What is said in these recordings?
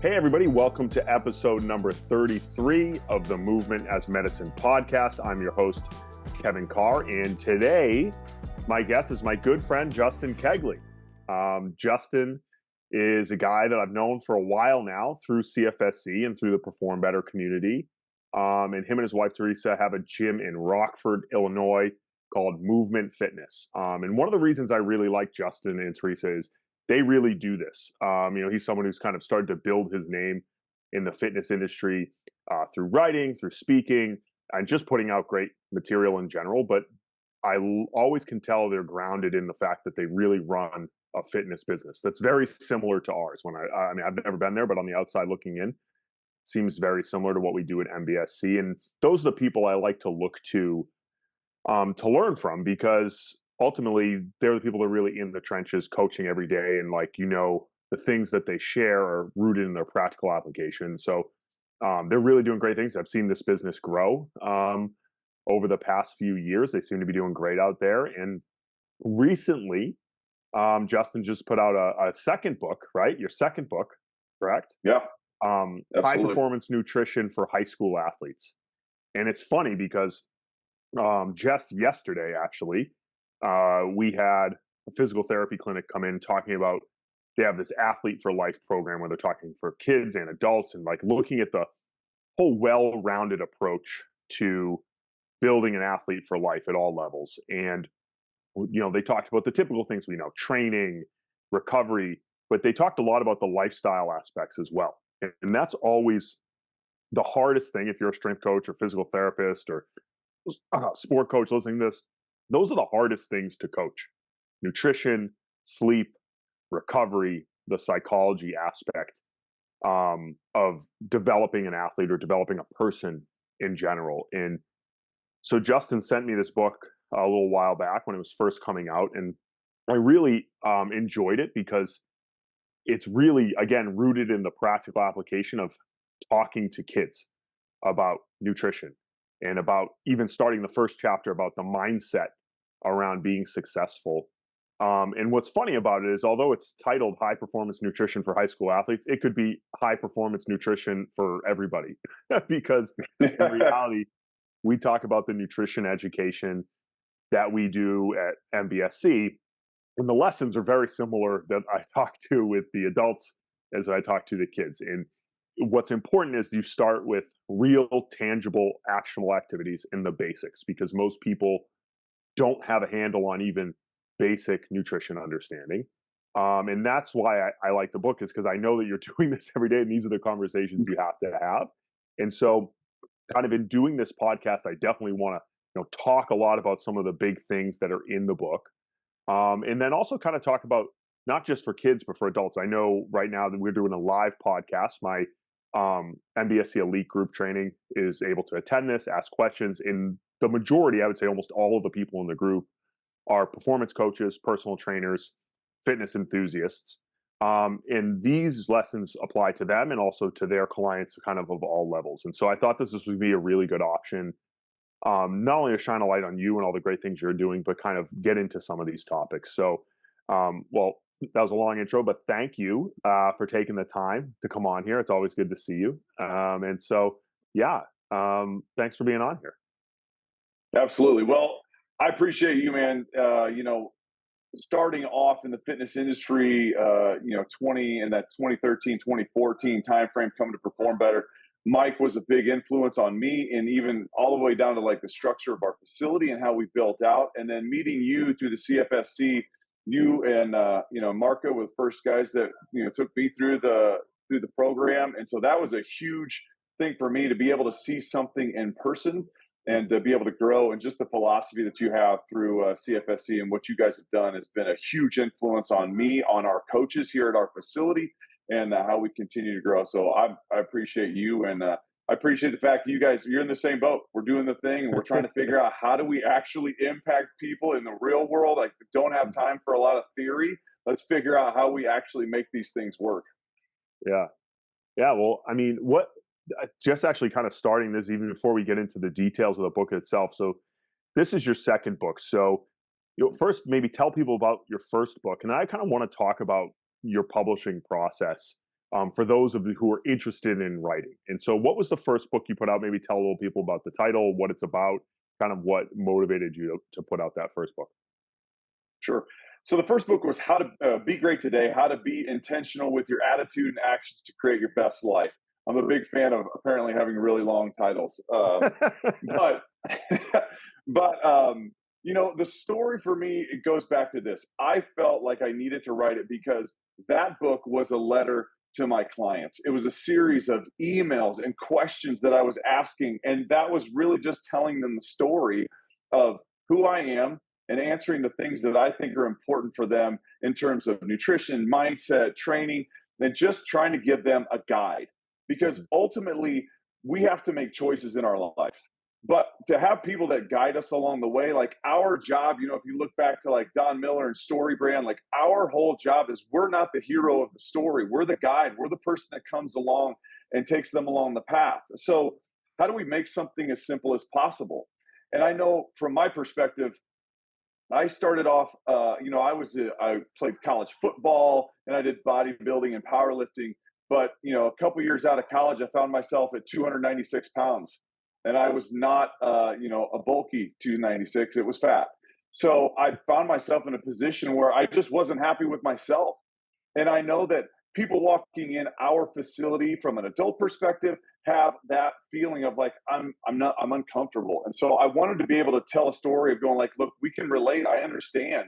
Hey, everybody, welcome to episode number 33 of the Movement as Medicine podcast. I'm your host, Kevin Carr, and today my guest is my good friend, Justin Kegley. Justin is a guy that I've known for a while now through CFSC and through the Perform Better community. And him and his wife, Teresa, have a gym in Rockford, Illinois called Movement Fitness. And one of the reasons I really like Justin and Teresa is they really do this. He's someone who's kind of started to build his name in the fitness industry through writing, through speaking, and just putting out great material in general. But I always can tell they're grounded in the fact that they really run a fitness business that's very similar to ours. I mean, I've never been there, but on the outside looking in, seems very similar to what we do at MBSC. And those are the people I like to look to learn from, because ultimately they're the people that are really in the trenches coaching every day. And the things that they share are rooted in their practical application. So they're really doing great things. I've seen this business grow over the past few years. They seem to be doing great out there. And recently, Justin just put out a second book, right? Your second book, correct? Yeah. High Performance Nutrition for High School Athletes. And it's funny because just yesterday, actually, we had a physical therapy clinic come in talking about, they have this Athlete for Life program where they're talking for kids and adults and looking at the whole well-rounded approach to building an athlete for life at all levels. And, they talked about the typical things we know, training, recovery, but they talked a lot about the lifestyle aspects as well. And that's always the hardest thing if you're a strength coach or physical therapist or sport coach listening to this. Those are the hardest things to coach: nutrition, sleep, recovery, the psychology aspect of developing an athlete or developing a person in general. And so Justin sent me this book a little while back when it was first coming out, and I really enjoyed it because it's really, again, rooted in the practical application of talking to kids about nutrition and about even starting the first chapter about the mindset around being successful. And what's funny about it is, although it's titled High Performance Nutrition for High School Athletes, it could be high performance nutrition for everybody because in reality, we talk about the nutrition education that we do at MBSC, and the lessons are very similar that I talk to with the adults as I talk to the kids. And what's important is you start with real, tangible, actionable activities in the basics, because most people don't have a handle on even basic nutrition understanding. And that's why I like the book, is because I know that you're doing this every day, and these are the conversations you have to have. And so kind of in doing this podcast, I definitely want to talk a lot about some of the big things that are in the book. And then also kind of talk about not just for kids, but for adults. I know right now that we're doing a live podcast. My MBSC Elite Group training is able to attend this, ask questions. And the majority, I would say almost all of the people in the group, are performance coaches, personal trainers, fitness enthusiasts. And these lessons apply to them and also to their clients kind of all levels. And so I thought this would be a really good option, not only to shine a light on you and all the great things you're doing, but kind of get into some of these topics. So, that was a long intro, but thank you for taking the time to come on here. It's always good to see you. And so, thanks for being on here. Absolutely. Well, I appreciate you, man. Starting off in the fitness industry, in that 2013, 2014 timeframe, coming to Perform Better, Mike was a big influence on me, and even all the way down to the structure of our facility and how we built out. And then meeting you through the CFSC, you and Marco were the first guys that took me through the program, and so that was a huge thing for me to be able to see something in person and to be able to grow. And just the philosophy that you have through CFSC and what you guys have done has been a huge influence on me, on our coaches here at our facility, and how we continue to grow. So I appreciate you, and I appreciate the fact that you're in the same boat. We're doing the thing, and we're trying to figure out how do we actually impact people in the real world. Don't have time for a lot of theory. Let's figure out how we actually make these things work. Yeah. Well, I mean, just actually kind of starting this even before we get into the details of the book itself. So this is your second book. So first, maybe tell people about your first book. And I kind of want to talk about your publishing process for those of you who are interested in writing. And so, what was the first book you put out? Maybe tell a little people about the title, what it's about, kind of what motivated you to put out that first book. Sure. So the first book was How to Be Great Today, How to Be Intentional with Your Attitude and Actions to Create Your Best Life. I'm a big fan of apparently having really long titles. But, but the story for me, it goes back to this. I felt like I needed to write it because that book was a letter to my clients. It was a series of emails and questions that I was asking. And that was really just telling them the story of who I am and answering the things that I think are important for them in terms of nutrition, mindset, training, and just trying to give them a guide. Because ultimately, we have to make choices in our lives. But to have people that guide us along the way, like our job, if you look back to like Don Miller and Story Brand, like our whole job is we're not the hero of the story. We're the guide. We're the person that comes along and takes them along the path. So, how do we make something as simple as possible? And I know from my perspective, I started off, I played college football and I did bodybuilding and powerlifting. But, a couple years out of college, I found myself at 296 pounds. And I was not, a bulky 296. It was fat. So I found myself in a position where I just wasn't happy with myself. And I know that people walking in our facility from an adult perspective have that feeling of like I'm uncomfortable. And so I wanted to be able to tell a story of going like, look, we can relate. I understand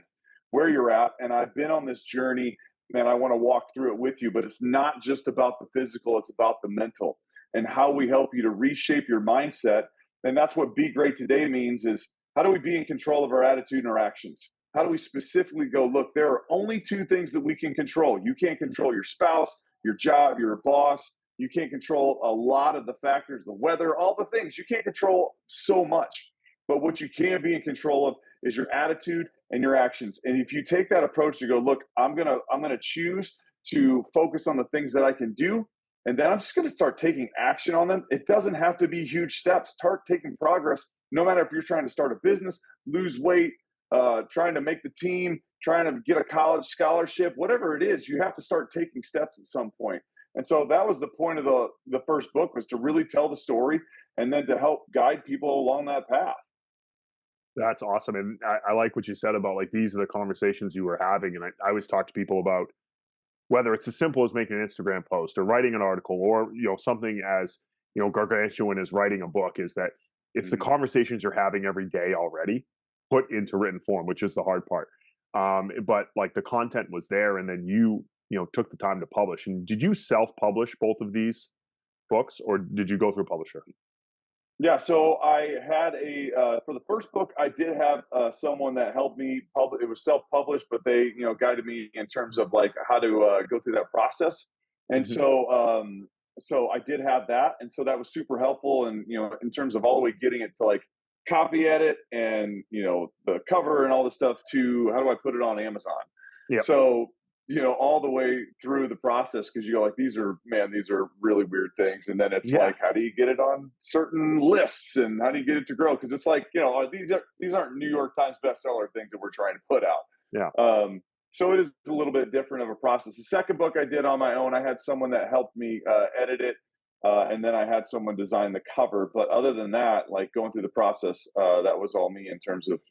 where you're at, and I've been on this journey, and I want to walk through it with you. But it's not just about the physical; it's about the mental and how we help you to reshape your mindset. And that's what Be Great Today means: is how do we be in control of our attitude and our actions? How do we specifically go, look, there are only two things that we can control. You can't control your spouse, your job, your boss. You can't control a lot of the factors, the weather, all the things. You can't control so much. But what you can be in control of is your attitude and your actions. And if you take that approach to go, look, I'm gonna choose to focus on the things that I can do, and then I'm just gonna start taking action on them. It doesn't have to be huge steps. Start taking progress, no matter if you're trying to start a business, lose weight, trying to make the team, trying to get a college scholarship, whatever it is, you have to start taking steps at some point. And so that was the point of the first book, was to really tell the story and then to help guide people along that path. That's awesome. And I like what you said about like these are the conversations you were having. And I always talk to people about whether it's as simple as making an Instagram post or writing an article or something as gargantuan as writing a book, is that it's the Mhm. conversations you're having every day already put into written form, which is the hard part. But like the content was there, and then you took the time to publish. And did you self-publish both of these books, or did you go through a publisher? Yeah, so I had for the first book, I did have someone that helped me publish. It was self-published, but they, guided me in terms of like how to go through that process. And Hmm. so I did have that, and so that was super helpful. And in terms of all the way getting it to like copy edit and the cover and all the stuff to how do I put it on Amazon. Yeah. So all the way through the process, because you go like, these are really weird things. And then it's Yeah. like, how do you get it on certain lists and how do you get it to grow? Because it's like, these aren't New York Times bestseller things that we're trying to put out. Yeah. So it is a little bit different of a process. The second book I did on my own. I had someone that helped me edit it. And then I had someone design the cover. But other than that, like going through the process, that was all me in terms of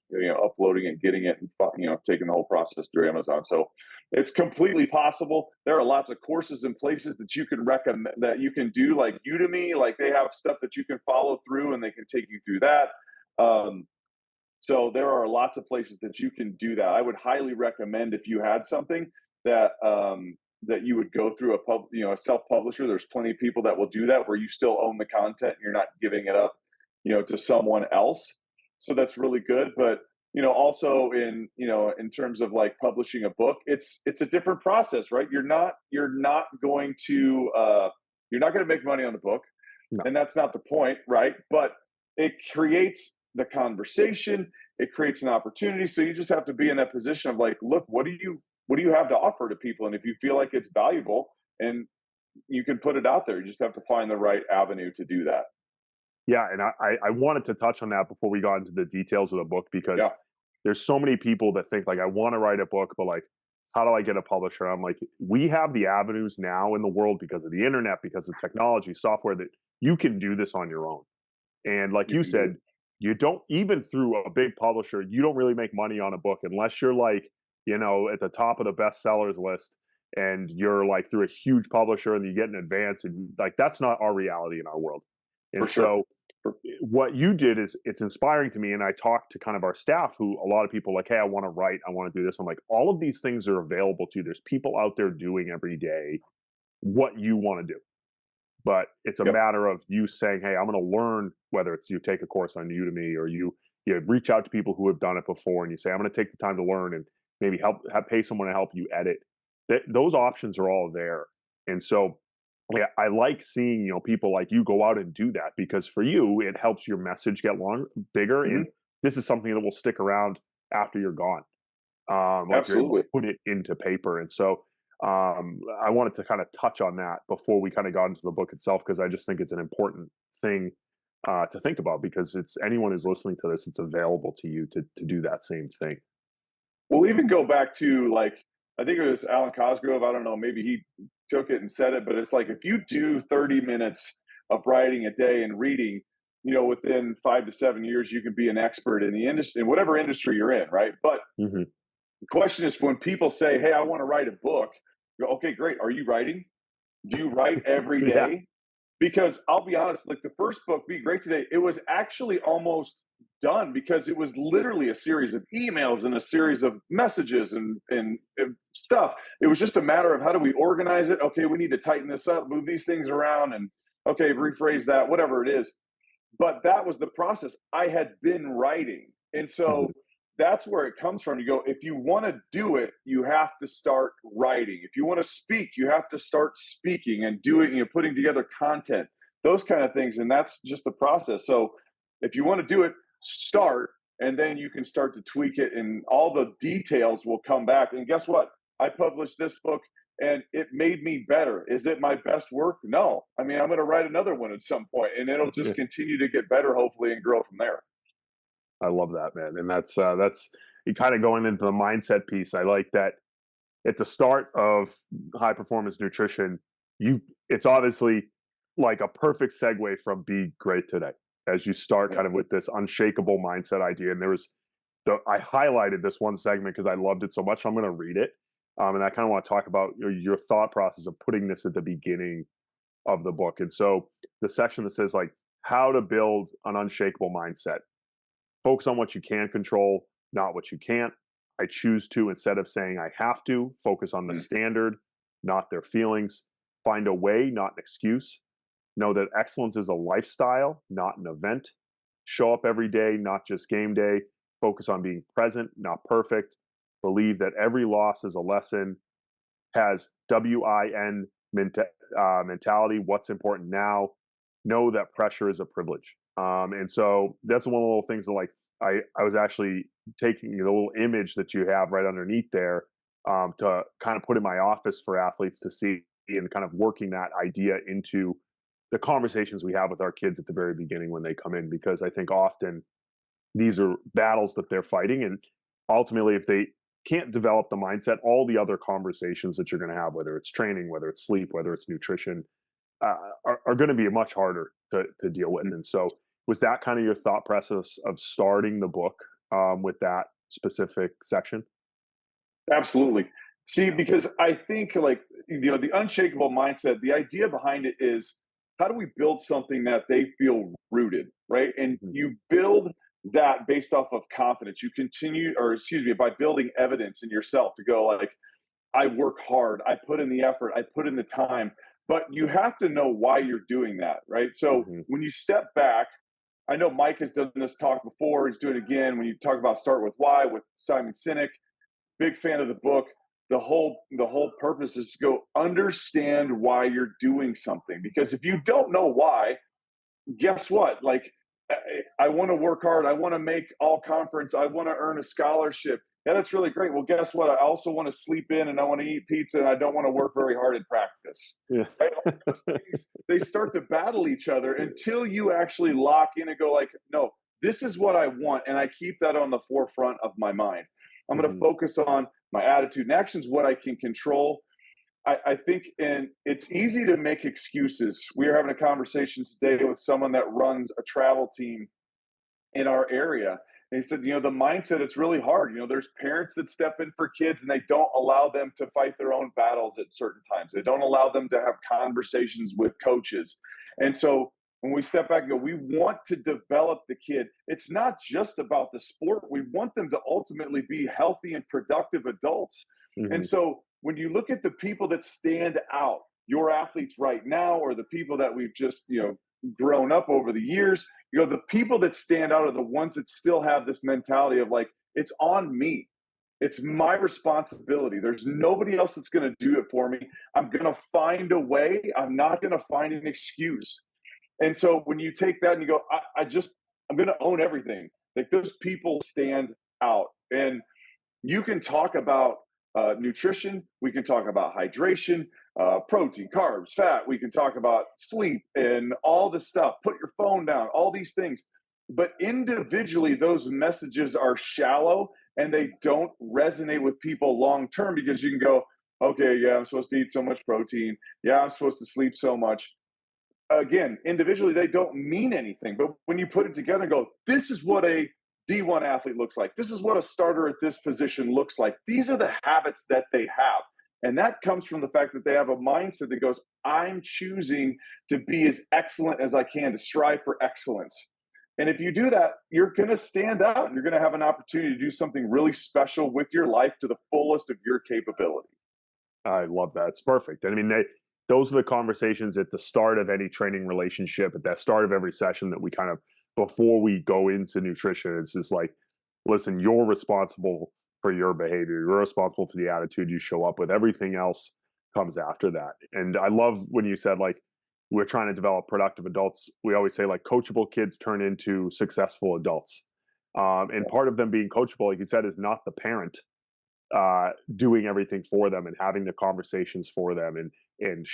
uploading it, getting it, and taking the whole process through Amazon. So it's completely possible. There are lots of courses and places that you can recommend that you can do, like Udemy. Like they have stuff that you can follow through, and they can take you through that. Um, so there are lots of places that you can do that. I would highly recommend, if you had something that you would go through a self-publisher. There's plenty of people that will do that, where you still own the content and you're not giving it up, to someone else. So that's really good. But also in terms of like publishing a book, it's a different process, right? You're not going to make money on the book, No. and that's not the point, right? But it creates the conversation, it creates an opportunity. So you just have to be in that position of like, look, what do you have to offer to people? And if you feel like it's valuable, and you can put it out there, you just have to find the right avenue to do that. Yeah, and I wanted to touch on that before we got into the details of the book, because Yeah. there's so many people that think like I want to write a book, but like how do I get a publisher? I'm like, we have the avenues now in the world because of the internet, because of technology, software, that you can do this on your own. And like You you can do said, it. you don't, even through a big publisher, you don't really make money on a book unless you're like, at the top of the bestsellers list, and you're like through a huge publisher and you get an advance, and like that's not our reality in our world. For And sure. so what you did is, it's inspiring to me. And I talked to kind of our staff, who a lot of people like, hey, I want to write, I want to do this. I'm like, all of these things are available to you. There's people out there doing every day what you want to do, but it's a Yep. matter of you saying, hey, I'm going to learn, whether it's you take a course on Udemy, or you reach out to people who have done it before, and you say, I'm going to take the time to learn, and maybe pay someone to help you edit. Those options are all there. And so, yeah, I like seeing, people like you go out and do that, because for you, it helps your message get bigger. And Hmm. this is something that will stick around after you're gone. Like you're able to Absolutely. put it into paper. And so, I wanted to kind of touch on that before we kind of got into the book itself, because I just think it's an important thing to think about, because it's anyone who's listening to this, it's available to you to do that same thing. We'll even go back to, like, I think it was Alan Cosgrove. I don't know, maybe he took it and said it, but it's like, if you do 30 minutes of writing a day and reading, within 5 to 7 years, you can be an expert in the industry, in whatever industry you're in, right? But Hmm. the question is, when people say, "Hey, I want to write a book," you go, "Okay, great. Are you writing? Do you write every Yeah. day?" Because I'll be honest, like the first book, Be Great Today, it was actually almost done, because it was literally a series of emails and a series of messages and stuff. It was just a matter of, how do we organize it? Okay, we need to tighten this up, move these things around, and okay, rephrase that, whatever it is. But that was the process. I had been writing. And Hmm. so that's where it comes from. You go, if you want to do it, you have to start writing. If you want to speak, you have to start speaking and doing, putting together content, those kind of things. And that's just the process. So if you want to do it, start, and then you can start to tweak it, and all the details will come back. And guess what? I published this book and it made me better. Is it my best work? No. I mean, I'm going to write another one at some point, and it'll Yeah, just continue to get better, hopefully, and grow from there. I love that, man. And that's you kind of going into the mindset piece. I like that at the start of high performance nutrition, you it's obviously like a perfect segue from Be Great Today, as you start Yeah. kind of with this unshakable mindset idea. And there was I highlighted this one segment because I loved it so much. I'm going to read it, and I kind of want to talk about your thought process of putting this at the beginning of the book. And so the section that says like how to build an unshakable mindset. Focus on what you can control, not what you can't. I choose to, instead of saying I have to, focus on the Mm. standard, not their feelings. Find a way, not an excuse. Know that excellence is a lifestyle, not an event. Show up every day, not just game day. Focus on being present, not perfect. Believe that every loss is a lesson. Has WIN mentality. What's important now? Know that pressure is a privilege. And so that's one of the little things that, like, I was actually taking the little image that you have right underneath there, to kind of put in my office for athletes to see, and kind of working that idea into the conversations we have with our kids at the very beginning when they come in, because I think often these are battles that they're fighting. And ultimately, if they can't develop the mindset, all the other conversations that you're going to have, whether it's training, whether it's sleep, whether it's nutrition, are going to be much harder to deal with. Mm. And so, was that kind of your thought process of starting the book, with that specific section? Absolutely. See, because I think, like, the unshakable mindset, the idea behind it is, how do we build something that they feel rooted, right? And Mhm. you build that based off of confidence. You continue, or excuse me, by building evidence in yourself to go, like, I work hard, I put in the effort, I put in the time, but you have to know why you're doing that, right? So Mhm. when you step back, I know Mike has done this talk before, he's doing it again. When you talk about start with why with Simon Sinek, big fan of the book. The whole purpose is to go understand why you're doing something, because if you don't know why, guess what? Like, I want to work hard. I want to make all conference. I want to earn a scholarship. Yeah, that's really great. Well, guess what? I also want to sleep in, and I want to eat pizza, and I don't want to work very hard in practice. Yeah. Right? All those things, they start to battle each other until you actually lock in and go, like, no, this is what I want. And I keep that on the forefront of my mind. I'm going to Hmm. focus on my attitude and actions, what I can control. I think, and it's easy to make excuses. We are having a conversation today with someone that runs a travel team in our area. And he said, the mindset, it's really hard. There's parents that step in for kids and they don't allow them to fight their own battles at certain times. They don't allow them to have conversations with coaches. And so when we step back and go, we want to develop the kid. It's not just about the sport. We want them to ultimately be healthy and productive adults. And Hmm. so when you look at the people that stand out, your athletes right now, or the people that we've just, grown up over the years, the people that stand out are the ones that still have this mentality of like, it's on me. It's my responsibility. There's nobody else that's going to do it for me. I'm going to find a way. I'm not going to find an excuse. And so when you take that and you go, I'm going to own everything. Like, those people stand out. And you can talk about nutrition. We can talk about hydration, protein, carbs, fat. We can talk about sleep and all this stuff. Put your phone down, all these things. But individually, those messages are shallow and they don't resonate with people long term, because you can go, okay, yeah, I'm supposed to eat so much protein. Yeah, I'm supposed to sleep so much. Again, individually, they don't mean anything. But when you put it together and go, this is what a D1 athlete looks like, this is what a starter at this position looks like, these are the habits that they have. And that comes from the fact that they have a mindset that goes, I'm choosing to be as excellent as I can, to strive for excellence. And if you do that, you're going to stand out and you're going to have an opportunity to do something really special with your life to the fullest of your capability. I love that. It's perfect. I mean, those are the conversations at the start of any training relationship, at the start of every session, that we kind of, before we go into nutrition, it's just like, listen, you're responsible for your behavior. You're responsible for the attitude you show up with. Everything else comes after that. And I love when you said, like, we're trying to develop productive adults. We always say, like, coachable kids turn into successful adults. And part of them being coachable, like you said, is not the parent doing everything for them and having the conversations for them, and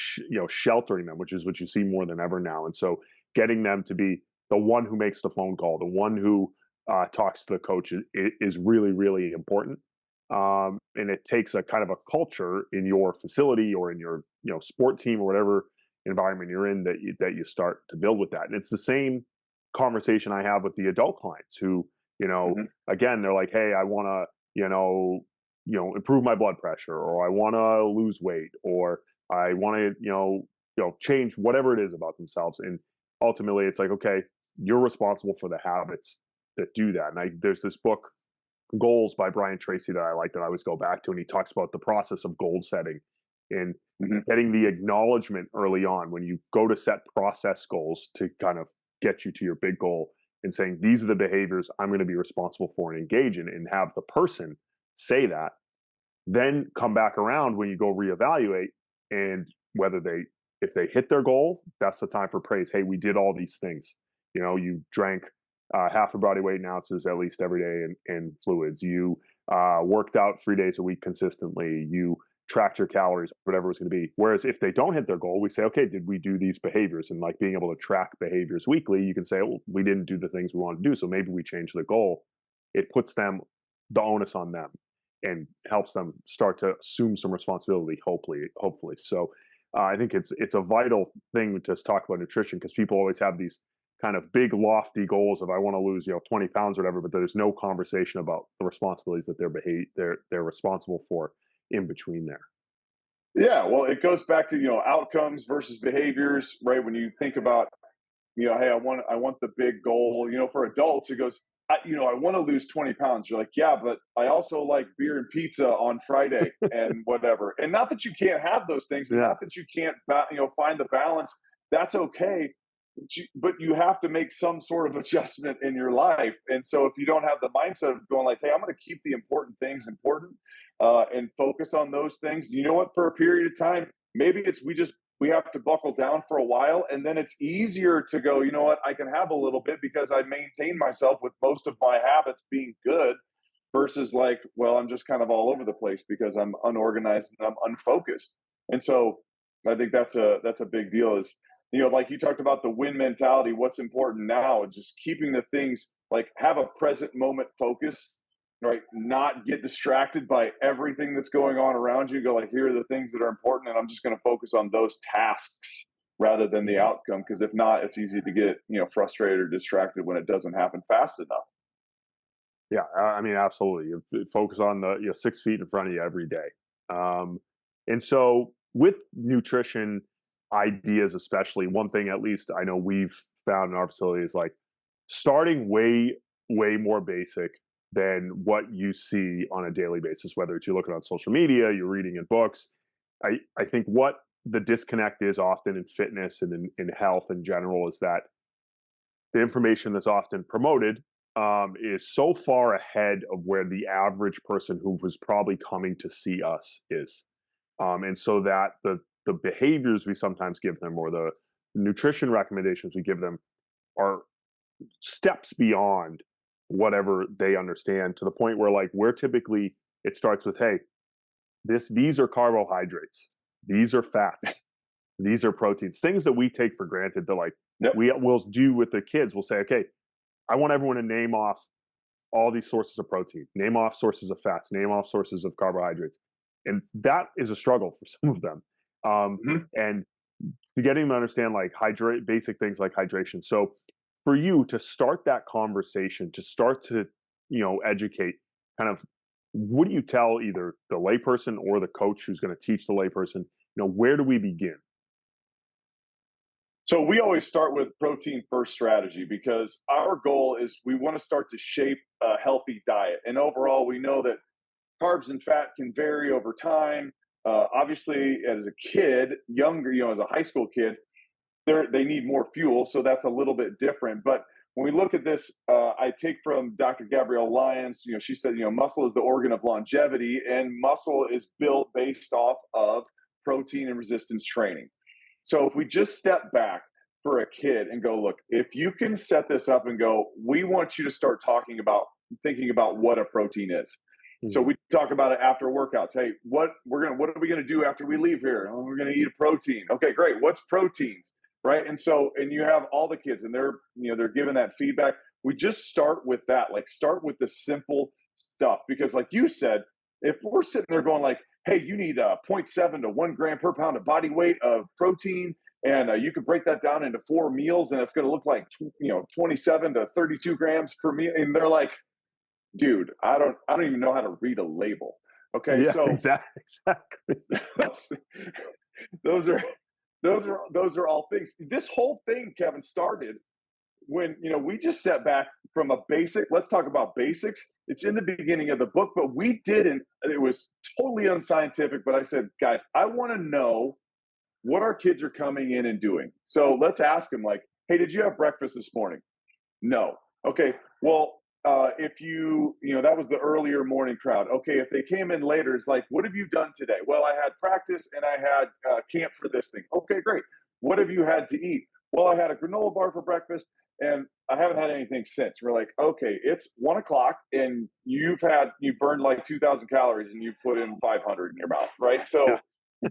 sheltering them, which is what you see more than ever now. And so getting them to be the one who makes the phone call, the one who talks to the coach, is really, really important. And it takes a kind of a culture in your facility or in your sport team or whatever environment you're in, that you start to build with that. And it's the same conversation I have with the adult clients who, Mhm. again, they're like, hey, I want to, improve my blood pressure, or I want to lose weight, or I want to, change whatever it is about themselves. And ultimately, it's like, okay, you're responsible for the habits that do that. And there's this book, Goals, by Brian Tracy, that I like, that I always go back to, and he talks about the process of goal setting and Mhm. getting the acknowledgement early on when you go to set process goals to kind of get you to your big goal, and saying, these are the behaviors I'm going to be responsible for and engage in, and have the person say that, then come back around when you go reevaluate, and whether if they hit their goal, that's the time for praise. Hey, we did all these things. You drank half a body weight in ounces at least every day in fluids. You worked out 3 days a week consistently. You tracked your calories, whatever it was going to be. Whereas if they don't hit their goal, we say, okay, did we do these behaviors? And like being able to track behaviors weekly, you can say, well, we didn't do the things we wanted to do, so maybe we change the goal. It puts the onus on them, and helps them start to assume some responsibility. Hopefully. So I think it's a vital thing to talk about nutrition, because people always have these kind of big lofty goals of, I want to lose 20 pounds or whatever, but there's no conversation about the responsibilities that they're responsible for in between there. Yeah, well, it goes back to outcomes versus behaviors, right? When you think about, hey, I want the big goal. For adults, it goes, I want to lose 20 pounds. You're like, yeah, but I also like beer and pizza on Friday and whatever. And not that you can't have those things, and Yeah. not that you can't, find the balance. That's okay. But you have to make some sort of adjustment in your life. And so if you don't have the mindset of going like, hey, I'm going to keep the important things important, and focus on those things, you know what? For a period of time, maybe we have to buckle down for a while, and then it's easier to go, you know what, I can have a little bit because I maintain myself with most of my habits being good, versus like, well, I'm just kind of all over the place because I'm unorganized and I'm unfocused. And so I think that's a big deal. Is, like you talked about the win mentality, what's important now is just keeping the things, like, have a present moment focus. right? Not get distracted by everything that's going on around you. Go like, here are the things that are important, and I'm just going to focus on those tasks rather than the Mhm. outcome. Because if not, it's easy to get frustrated or distracted when it doesn't happen fast enough. Yeah, I mean, absolutely. Focus on the 6 feet in front of you every day. And so, with nutrition ideas, especially, one thing at least I know we've found in our facility is like starting way more basic than what you see on a daily basis. Whether it's you're looking on social media, you're reading in books. I think what the disconnect is often in fitness and in health in general is that the information that's often promoted is so far ahead of where the average person who was probably coming to see us is. And so that the behaviors we sometimes give them or the nutrition recommendations we give them are steps beyond whatever they understand, to the point where like we're typically, it starts with, hey, these are carbohydrates, these are fats, these are proteins, things that we take for granted that like Yep. we will do with the kids. We'll say, okay, I want everyone to name off all these sources of protein, name off sources of fats, name off sources of carbohydrates. And that is a struggle for some of them. Mhm. And to getting them to understand like hydrate basic things like hydration. So for you to start that conversation, to start to, educate, kind of, what do you tell either the layperson or the coach who's going to teach the layperson, where do we begin? So we always start with protein first strategy because our goal is we want to start to shape a healthy diet. And overall, we know that carbs and fat can vary over time. Obviously, as a kid, younger, as a high school kid, they need more fuel, so that's a little bit different. But when we look at this, I take from Dr. Gabrielle Lyons. She said, muscle is the organ of longevity, and muscle is built based off of protein and resistance training. So if we just step back for a kid and go, look, if you can set this up and go, we want you to start thinking about what a protein is. So Mhm. we talk about it after workouts. Hey, what are we gonna do after we leave here? Oh, we're gonna eat a protein. Okay, great. What's proteins? Right. And you have all the kids and they're giving that feedback. We just start with that, like start with the simple stuff. Because like you said, if we're sitting there going like, hey, you need 0.7 to 1 gram per pound of body weight of protein, and you can break that down into 4 meals, and it's going to look like 27 to 32 grams per meal. And they're like, dude, I don't even know how to read a label. Okay, Yeah, so exactly. those, those are those are all things. This whole thing, Kevin, started when we just sat back from a basic. Let's talk about basics. It's in the beginning of the book, but we didn't. It was totally unscientific. But I said, guys, I want to know what our kids are coming in and doing. So let's ask them, like, hey, did you have breakfast this morning? No. Okay. Well, if that was the earlier morning crowd. Okay. If they came in later, it's like, what have you done today? Well, I had practice and I had camp for this thing. Okay, great. What have you had to eat? Well, I had a granola bar for breakfast and I haven't had anything since. We're like, okay, it's 1 o'clock and you burned like 2,000 calories and you put in 500 in your mouth, right? Yeah. So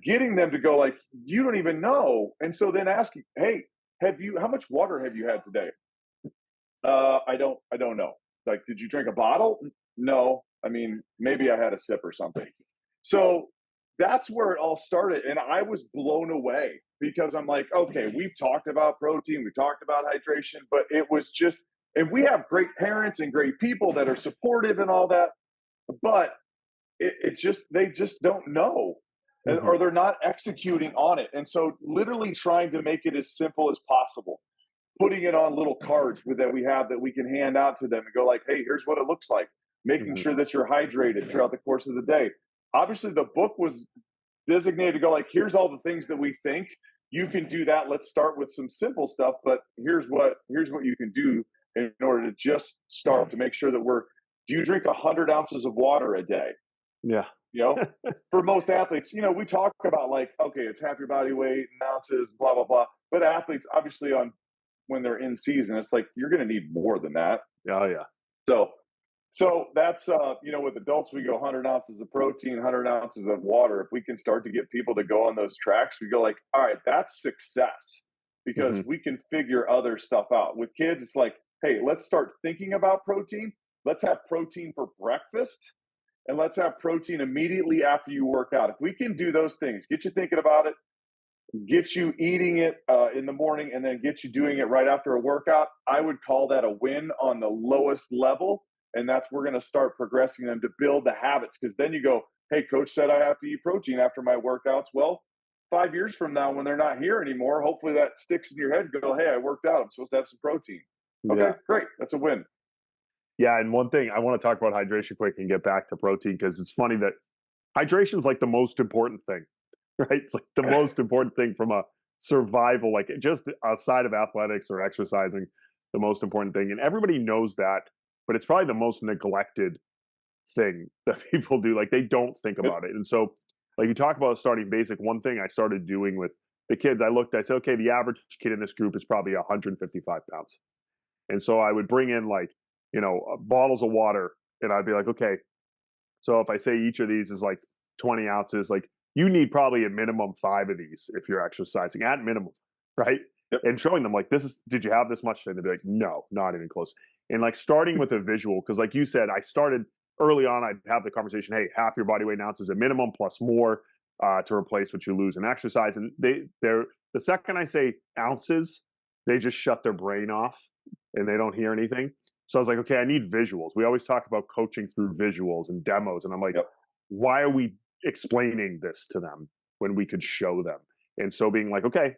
getting them to go like, you don't even know. And so then asking, hey, how much water have you had today? I don't know. Like, did you drink a bottle? No. I mean, maybe I had a sip or something. So that's where it all started. And I was blown away because I'm like, okay, we've talked about protein, we talked about hydration, but it was just, and we have great parents and great people that are supportive and all that, but they just don't know or Mhm. they're not executing on it. And so literally trying to make it as simple as possible, putting it on little cards that we have that we can hand out to them and go like, hey, here's what it looks like, making Mhm. sure that you're hydrated throughout the course of the day. Obviously the book was designated to go like, here's all the things that we think you can do. That let's start with some simple stuff, but here's what you can do in order to just start to make sure that do you drink 100 ounces of water a day? Yeah. you know for most athletes, we talk about like, okay, it's half your body weight in ounces, blah blah blah, but athletes obviously on when they're in season, it's like you're going to need more than that. Oh yeah. So so that's with adults we go 100 ounces of protein, 100 ounces of water. If we can start to get people to go on those tracks, we go like, all right, that's success, because Mhm. we can figure other stuff out. With kids, it's like, hey, let's start thinking about protein, let's have protein for breakfast and let's have protein immediately after you work out. If we can do those things, get you thinking about it, get you eating it in the morning, and then get you doing it right after a workout, I would call that a win on the lowest level. And that's we're going to start progressing them to build the habits. Because then you go, hey, coach said I have to eat protein after my workouts. Well, 5 years from now, when they're not here anymore, hopefully that sticks in your head. Go, hey, I worked out. I'm supposed to have some protein. Okay, Yeah. great. That's a win. Yeah. And one thing I want to talk about hydration quick and get back to protein because it's funny that hydration is like the most important thing, right? It's like the most important thing from a survival, like just outside of athletics or exercising, the most important thing. And everybody knows that, but it's probably the most neglected thing that people do. Like they don't think about it. And so, like you talk about starting basic, one thing I started doing with the kids, I said, okay, the average kid in this group is probably 155 pounds. And so I would bring in like, bottles of water and I'd be like, okay, so if I say each of these is like 20 ounces, like you need probably a minimum 5 of these if you're exercising at minimum, right? Yep. And showing them like, did you have this much? And they'd be like, no, not even close. And like starting with a visual, because like you said, I started early on, I'd have the conversation, hey, half your body weight in ounces at minimum plus more to replace what you lose in exercise. And they're the second I say ounces, they just shut their brain off and they don't hear anything. So I was like, okay, I need visuals. We always talk about coaching through visuals and demos. And I'm like, Yep. why are we explaining this to them when we could show them? And so being like, okay,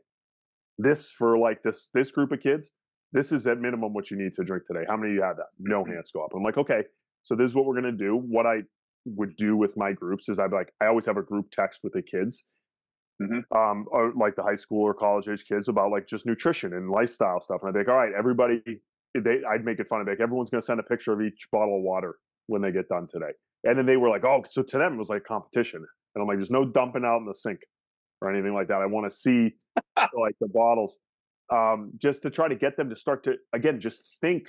this for like this group of kids, this is at minimum what you need to drink today. How many of you have that? No hands go up. I'm like, okay, so this is what we're gonna do. What I would do with my groups is I always have a group text with the kids, or like the high school or college age kids about like just nutrition and lifestyle stuff. And I'd be like, all right, everybody, I'd make it fun. I'd be like, everyone's gonna send a picture of each bottle of water when they get done today. And then they were like, oh, so to them it was like competition. And I'm like, there's no dumping out in the sink or anything like that. I want to see like the bottles, just to try to get them to start to again just think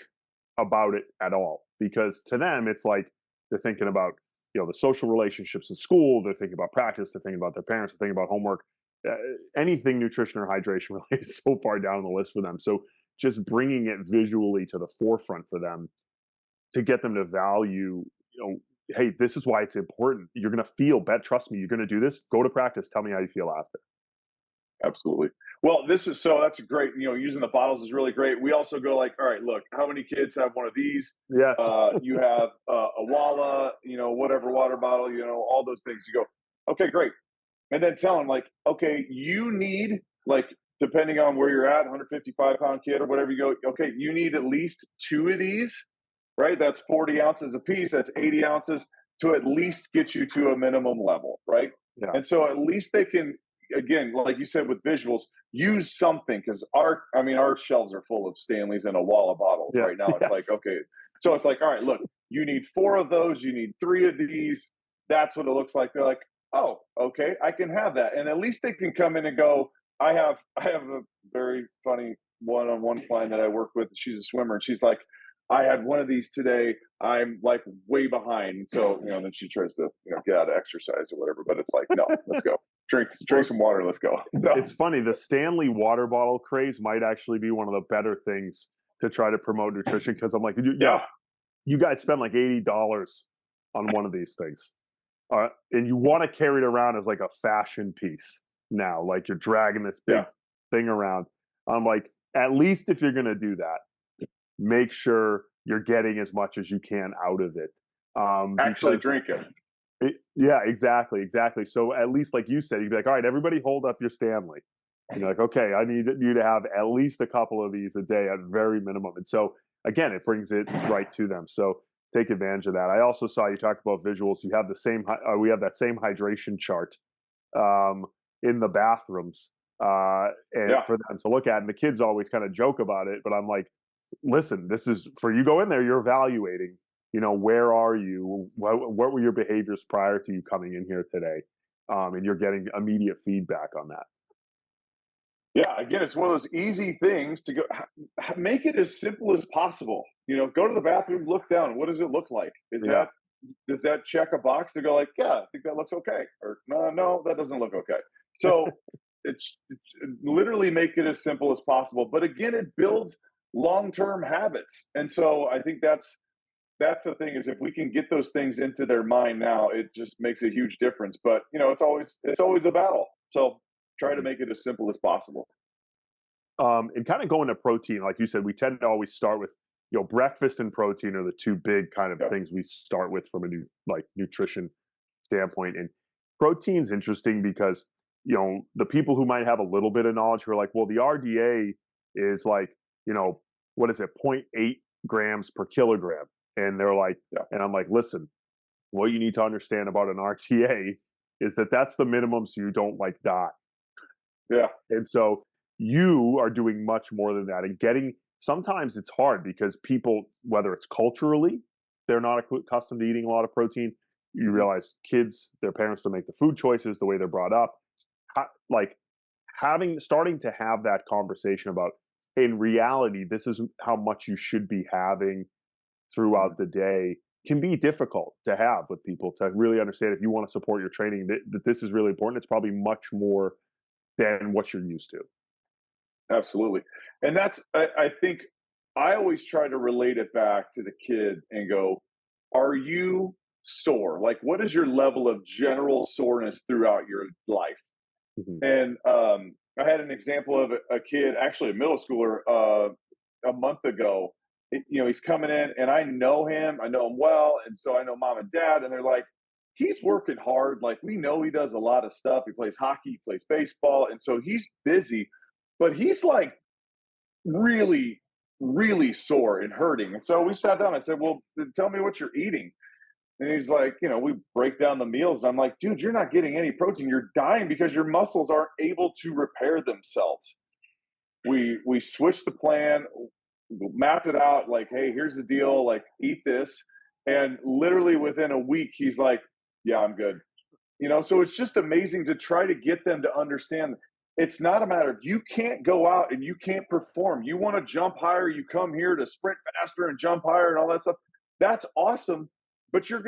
about it at all. Because to them, it's like they're thinking about the social relationships in school. They're thinking about practice. They're thinking about their parents. They're thinking about homework. Anything nutrition or hydration related is so far down the list for them. So just bringing it visually to the forefront for them to get them to value, hey, this is why it's important. You're going to feel better. Trust me, you're going to do this. Go to practice. Tell me how you feel after. Absolutely. Well, that's great. Using the bottles is really great. We also go like, all right, look, how many kids have one of these? Yes. You have a Walla, whatever water bottle, all those things. You go, okay, great. And then tell them like, okay, you need like, depending on where you're at, 155-pound kid or whatever, you go, okay, you need at least 2 of these, right? That's 40 ounces a piece. That's 80 ounces to at least get you to a minimum level, right? Yeah. And so at least they can, again, like you said with visuals, use something because our shelves are full of Stanleys and a wall of bottles right now. It's like, okay, so it's like, all right, look, you need 4 of those, you need 3 of these. That's what it looks like. They're like, oh, okay, I can have that. And at least they can come in and go, I have a very funny one-on-one client that I work with. She's a swimmer, and she's like, I had one of these today. I'm like way behind. And so, then she tries to, get out of exercise or whatever. But it's like, no, let's go. Drink some water. Let's go. So. It's funny. The Stanley water bottle craze might actually be one of the better things to try to promote nutrition because I'm like, you guys spend like $80 on one of these things. And you want to carry it around as like a fashion piece now. Like you're dragging this big thing around. I'm like, at least if you're going to do that, make sure you're getting as much as you can out of it. Actually drink it. Yeah, exactly. So at least like you said, you'd be like, all right, everybody hold up your Stanley. And you're like, okay, I need you to have at least a couple of these a day at very minimum. And so again, it brings it right to them. So take advantage of that. I also saw you talk about visuals. You have we have that same hydration chart in the bathrooms for them to look at. And the kids always kind of joke about it, but I'm like, listen, this is for you go in there, you're evaluating, where are you? What were your behaviors prior to you coming in here today? And you're getting immediate feedback on that. Yeah, again, it's one of those easy things to go make it as simple as possible. Go to the bathroom, look down. What does it look like? Does that check a box to go like, yeah, I think that looks okay, or no, that doesn't look okay. So it's literally make it as simple as possible. But again, it builds long-term habits, and so I think that's that's the thing is if we can get those things into their mind now, it just makes a huge difference. But it's always a battle. So try to Mhm. make it as simple as possible. And kind of going to protein, like you said, we tend to always start with, breakfast and protein are the two big kind of Yeah. things we start with from a nutrition standpoint. And protein's interesting because, the people who might have a little bit of knowledge who are like, well, the RDA is like, what is it, 0.8 grams per kilogram. And they're like, Yeah. and I'm like, listen, what you need to understand about an RTA is that that's the minimum so you don't like die. Yeah. And so you are doing much more than that. And sometimes it's hard because people, whether it's culturally, they're not accustomed to eating a lot of protein. You Mhm. realize kids, their parents don't make the food choices the way they're brought up. Like starting to have that conversation about, in reality, this is how much you should be having Mhm. throughout the day can be difficult to have with people to really understand if you want to support your training that this is really important. It's probably much more than what you're used to. Absolutely. And I think I always try to relate it back to the kid and go, are you sore? Like, what is your level of general soreness throughout your life? Mhm. And I had an example of a kid, actually a middle schooler, a month ago. He's coming in, and I know him well, and so I know mom and dad, and they're like, he's working hard. Like we know he does a lot of stuff. He plays hockey, he plays baseball, and so he's busy, but he's like really, really sore and hurting. And so we sat down. I said, "Well, tell me what you're eating." And he's like, we break down the meals. I'm like, dude, you're not getting any protein. You're dying because your muscles aren't able to repair themselves. We switched the plan, mapped it out. Like, hey, here's the deal. Like, eat this. And literally within a week, he's like, yeah, I'm good. So it's just amazing to try to get them to understand it's not a matter of you can't go out and you can't perform. You want to jump higher, you come here to sprint faster and jump higher and all that stuff. That's awesome, but you're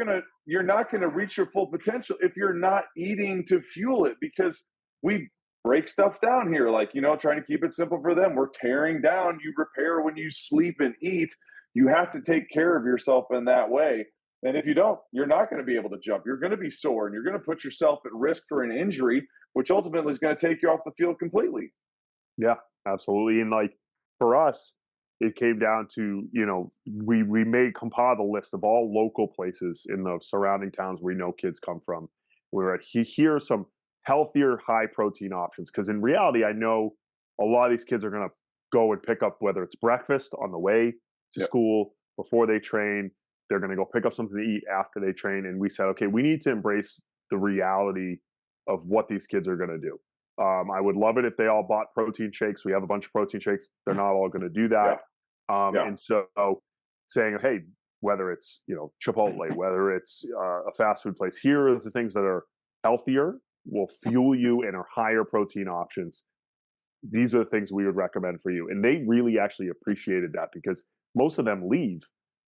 not going to reach your full potential if you're not eating to fuel it because we break stuff down here like, trying to keep it simple for them. We're tearing down, you repair when you sleep and eat. You have to take care of yourself in that way, and if you don't, you're not going to be able to jump. You're going to be sore and you're going to put yourself at risk for an injury, which ultimately is going to take you off the field completely. Yeah, absolutely. And like for us, it came down to, we made compile the list of all local places in the surrounding towns we know kids come from. We were at here are some healthier, high protein options. Because in reality, I know a lot of these kids are going to go and pick up whether it's breakfast on the way to Yep. school before they train. They're going to go pick up something to eat after they train. And we said, okay, we need to embrace the reality of what these kids are going to do. I would love it if they all bought protein shakes. We have a bunch of protein shakes. They're not all going to do that. Yeah. Yeah. And so saying, hey, whether it's, Chipotle, whether it's a fast food place, here are the things that are healthier, will fuel you, and are higher protein options. These are the things we would recommend for you. And they really actually appreciated that because most of them leave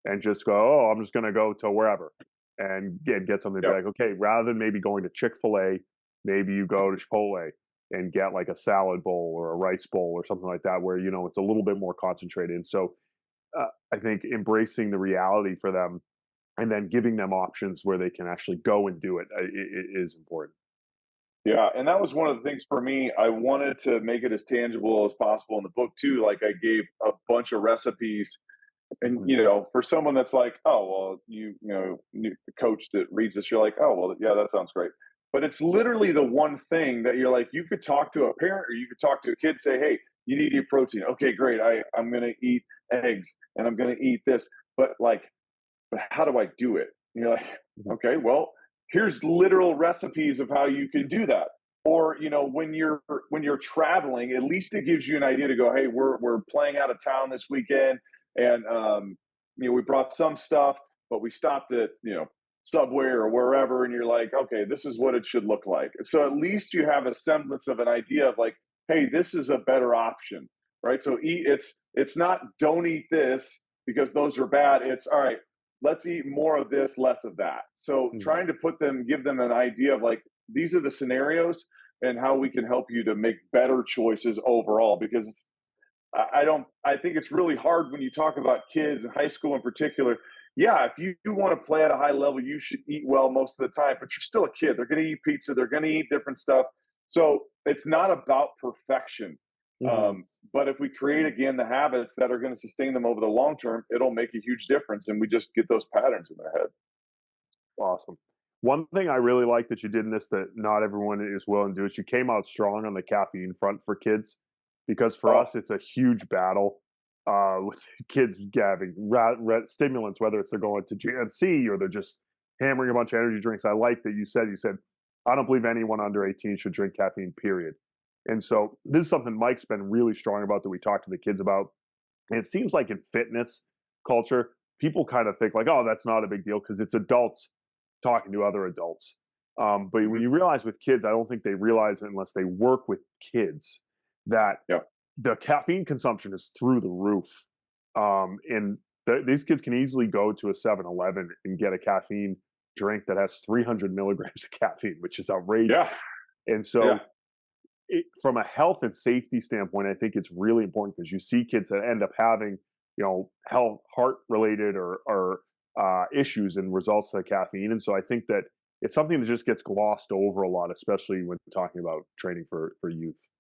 and just go, oh, I'm just going to go to wherever and get something to be Yep. like, okay, rather than maybe going to Chick-fil-A, maybe you go to Chipotle and get like a salad bowl or a rice bowl or something like that, where, it's a little bit more concentrated. And so I think embracing the reality for them and then giving them options where they can actually go and do it is important. Yeah. And that was one of the things for me. I wanted to make it as tangible as possible in the book, too. Like, I gave a bunch of recipes. And Mhm. for someone that's like, oh well, the coach that reads this, you're like, oh well, yeah, that sounds great. But it's literally the one thing that you're like, you could talk to a parent or you could talk to a kid, say, hey, you need to eat protein. Okay, great. I'm gonna eat eggs and I'm gonna eat this, but like, but how do I do it? And you're like, Mhm. okay, well, here's literal recipes of how you can do that. Or when you're traveling, at least it gives you an idea to go, hey, we're playing out of town this weekend, and we brought some stuff, but we stopped at Subway or wherever, and you're like, okay, this is what it should look like. So at least you have a semblance of an idea of like, hey, this is a better option, right? So it's not don't eat this because those are bad. It's all right, let's eat more of this, less of that. So Mhm. trying to give them an idea of like, these are the scenarios and how we can help you to make better choices overall. Because I think it's really hard when you talk about kids in high school in particular. yeah, if you want to play at a high level, you should eat well most of the time, but you're still a kid. They're going to eat pizza, they're going to eat different stuff. So it's not about perfection. Hmm. But if we create again the habits that are going to sustain them over the long term, it'll make a huge difference. And we just get those patterns in their head. Awesome. One thing I really like that you did in this that not everyone is willing to do is you came out strong on the caffeine front for kids, because for Oh, us it's a huge battle with kids having stimulants, whether it's they're going to GNC or they're just hammering a bunch of energy drinks. I like that you said I don't believe anyone under 18 should drink caffeine. Period. And so this is something Mike's been really strong about that we talk to the kids about. And it seems like in fitness culture, people kind of think like, oh, that's not a big deal because it's adults talking to other adults. But when mhm. you realize with kids, I don't think they realize it unless they work with kids that Yeah, the caffeine consumption is through the roof. And these kids can easily go to a 7-Eleven and get a caffeine drink that has 300 milligrams of caffeine, which is yeah, outrageous. And yeah, so from a health and safety standpoint, I think it's really important because you see kids that end up having, health, heart related or issues and results to the caffeine. And so I think that it's something that just gets glossed over a lot, especially when talking about training for youth.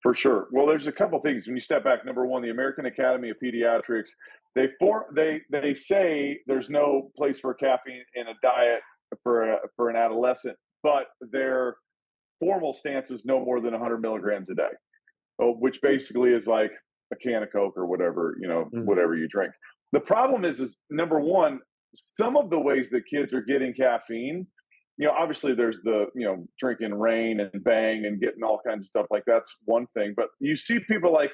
for sure. Well, there's a couple things when you step back. Number one, the American Academy of Pediatrics, they say there's no place for caffeine in a diet for an adolescent, but their formal stance is no more than 100 milligrams a day, which basically is like a can of Coke or whatever, Hmm. whatever you drink. The problem is number one, some of the ways that kids are getting caffeine, obviously there's the, drinking rain and bang and getting all kinds of stuff like that's one thing. But you see people like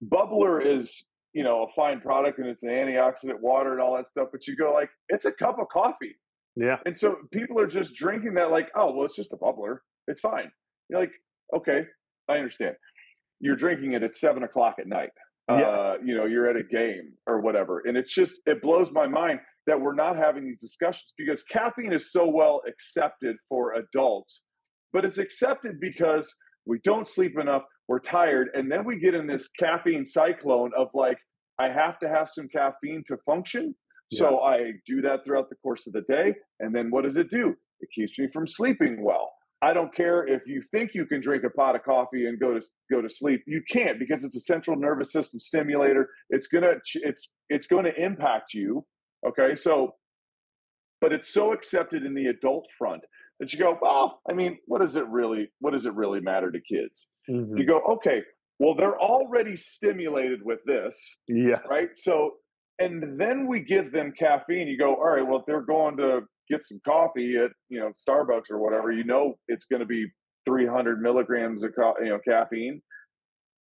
bubbler is, a fine product and it's an antioxidant water and all that stuff. But you go like, it's a cup of coffee. Yeah. And so people are just drinking that like, oh, well, it's just a bubbler. It's fine. You're like, okay, I understand. You're drinking it at 7 o'clock at night. Yes. You're at a game or whatever. And it blows my mind that we're not having these discussions because caffeine is so well accepted for adults, but it's accepted because we don't sleep enough, we're tired, and then we get in this caffeine cyclone of like, I have to have some caffeine to function. So Yes. I do that throughout the course of the day. And then what does it do? It keeps me from sleeping well. I don't care if you think you can drink a pot of coffee and go to sleep. You can't because it's a central nervous system stimulator. It's gonna impact you. Okay, so but it's so accepted in the adult front that you go, well, I mean, what does it really matter to kids? You Hmm. go, okay, well, they're already stimulated with this, Yes. right? So, and then we give them caffeine. You go, all right, well, if they're going to get some coffee at Starbucks or whatever, it's going to be 300 milligrams of caffeine.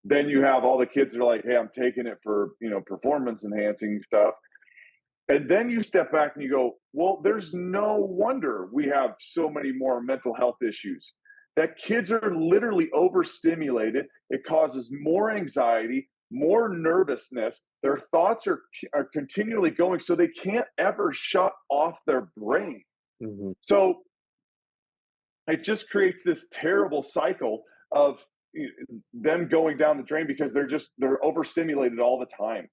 Then you have all the kids that are like, hey, I'm taking it for performance enhancing stuff. And then you step back and you go, well, there's no wonder we have so many more mental health issues. That kids are literally overstimulated. It causes more anxiety, more nervousness. Their thoughts are continually going, so they can't ever shut off their brain. Hmm. So it just creates this terrible cycle of them going down the drain because they're overstimulated all the time.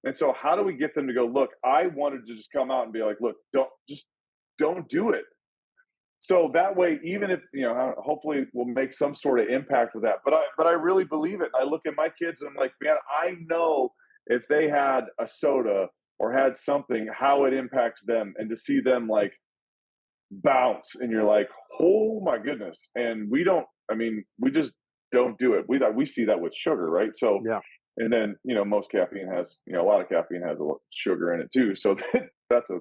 And so, how do we get them to go? Look, I wanted to just come out and be like, look, don't do it. So that way, even if hopefully we'll make some sort of impact with that. But I really believe it. I look at my kids and I'm like, man, I know if they had a soda or had something, how it impacts them, and to see them like bounce, and you're like, oh my goodness. And we don't. I mean, we just don't do it. We see that with sugar, right? So Yeah. and then, most caffeine has, a lot of caffeine has sugar in it too. So that's a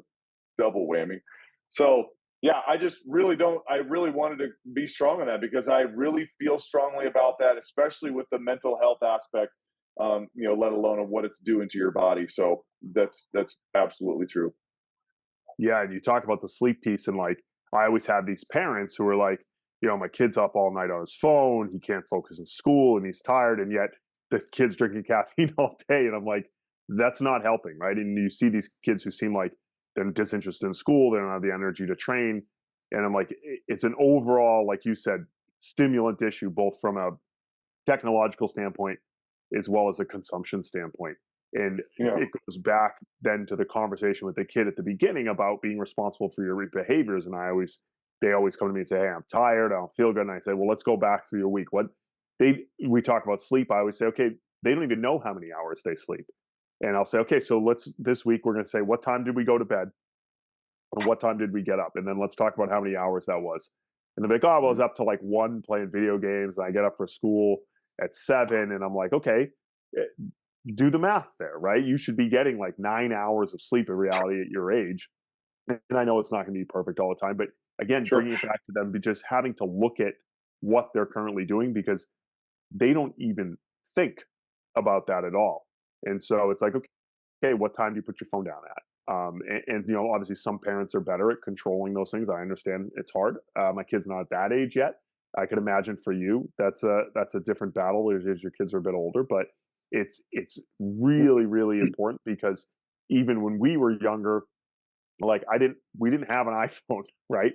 double whammy. So, yeah, I just really don't, I really wanted to be strong on that because I really feel strongly about that, especially with the mental health aspect, let alone of what it's doing to your body. So that's absolutely true. Yeah, and you talk about the sleep piece, and like I always have these parents who are like, my kid's up all night on his phone, he can't focus in school, and he's tired, and yet the kid's drinking caffeine all day, and I'm like, that's not helping, right? And you see these kids who seem like they're disinterested in school, they don't have the energy to train, and I'm like, it's an overall, like you said, stimulant issue, both from a technological standpoint as well as a consumption standpoint. And it goes back then to the conversation with the kid at the beginning about being responsible for your behaviors. And they always come to me and say, "Hey, I'm tired. I don't feel good." And I say, "Well, let's go back through your week. We talk about sleep. I always say, okay, they don't even know how many hours they sleep. And I'll say, okay, so this week we're going to say, what time did we go to bed? And what time did we get up? And then let's talk about how many hours that was." And they're like, "Oh, well, I was up to like 1 playing video games. And I get up for school at 7." And I'm like, okay, eh, do the math there, right? You should be getting like 9 hours of sleep in reality at your age. And I know it's not going to be perfect all the time, but again, Sure. bringing it back to them, just having to look at what they're currently doing because they don't even think about that at all. And so it's like, okay, what time do you put your phone down at? Obviously, some parents are better at controlling those things. I understand it's hard. My kid's not at that age yet. I could imagine for you that's a different battle as your kids are a bit older, but it's really really important because even when we were younger, like we didn't have an iPhone, right?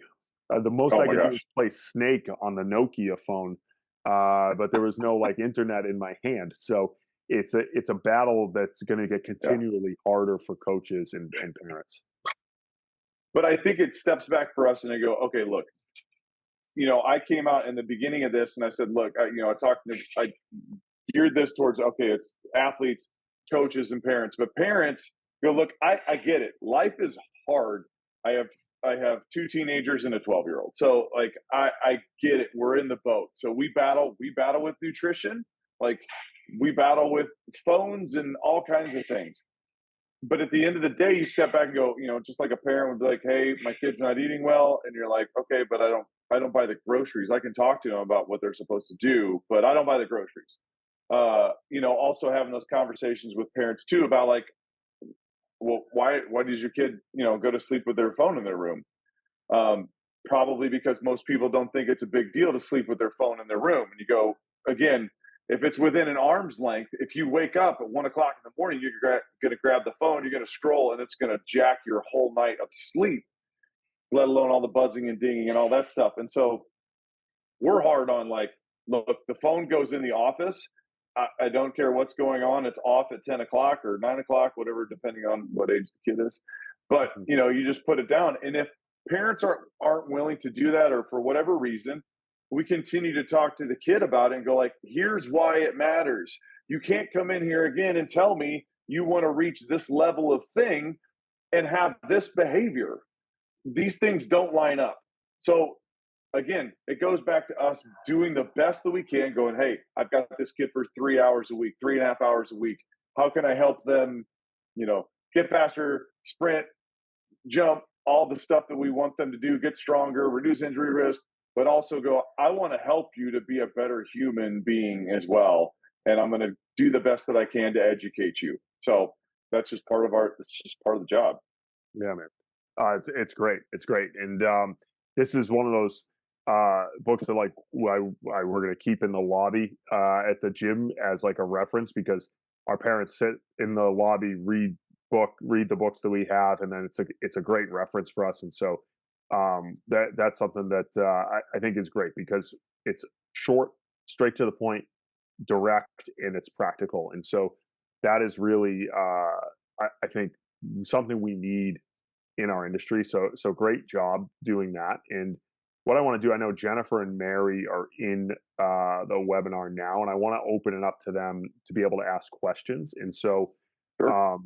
The most Oh I my could do gosh. is play Snake on the Nokia phone, but there was no like internet in my hand. So it's a battle that's going to get Yeah. continually harder for coaches and parents. But I think it steps back for us and I go, okay, look, I came out in the beginning of this and I said, look, I geared this towards, okay, it's athletes, coaches, and parents. But parents go, look, I get it. Life is hard. I have I have two teenagers and a 12-year-old. So like I get it. We're in the boat. So we battle with nutrition. Like we battle with phones and all kinds of things. But at the end of the day, you step back and go, just like a parent would be like, "Hey, my kid's not eating well," and you're like, "Okay, but I don't buy the groceries. I can talk to them about what they're supposed to do, but I don't buy the groceries." Also having those conversations with parents too about like, well, why does your kid, go to sleep with their phone in their room? Um, Probably because most people don't think it's a big deal to sleep with their phone in their room. And you go, again, if it's within an arm's length, if you wake up at 1 o'clock in the morning, you're going to grab the phone, you're going to scroll, and it's going to jack your whole night of sleep, let alone all the buzzing and dinging and all that stuff. And so we're hard on like, look, the phone goes in the office. I don't care what's going on. It's off at 10 o'clock or 9 o'clock, whatever, depending on what age the kid is. But, you just put it down. And if parents aren't willing to do that, or for whatever reason, we continue to talk to the kid about it and go like, here's why it matters. You can't come in here again and tell me you want to reach this level of thing and have this behavior. These things don't line up. So again, it goes back to us doing the best that we can, going, hey, I've got this kid for 3 hours a week, 3.5 hours a week. How can I help them, get faster, sprint, jump, all the stuff that we want them to do, get stronger, reduce injury risk, but also go, I want to help you to be a better human being as well. And I'm going to do the best that I can to educate you. So it's just part of the job. Yeah, man. It's great. It's great. And this is one of those books that like we're going to keep in the lobby at the gym as like a reference because our parents sit in the lobby, read the books that we have, and then it's a great reference for us. And so that's something that I think is great because it's short, straight to the point, direct, and it's practical. And so that is really I think something we need in our industry. So great job doing that. And what I want to do, I know Jennifer and Mary are in the webinar now, and I want to open it up to them to be able to ask questions. And so, Sure.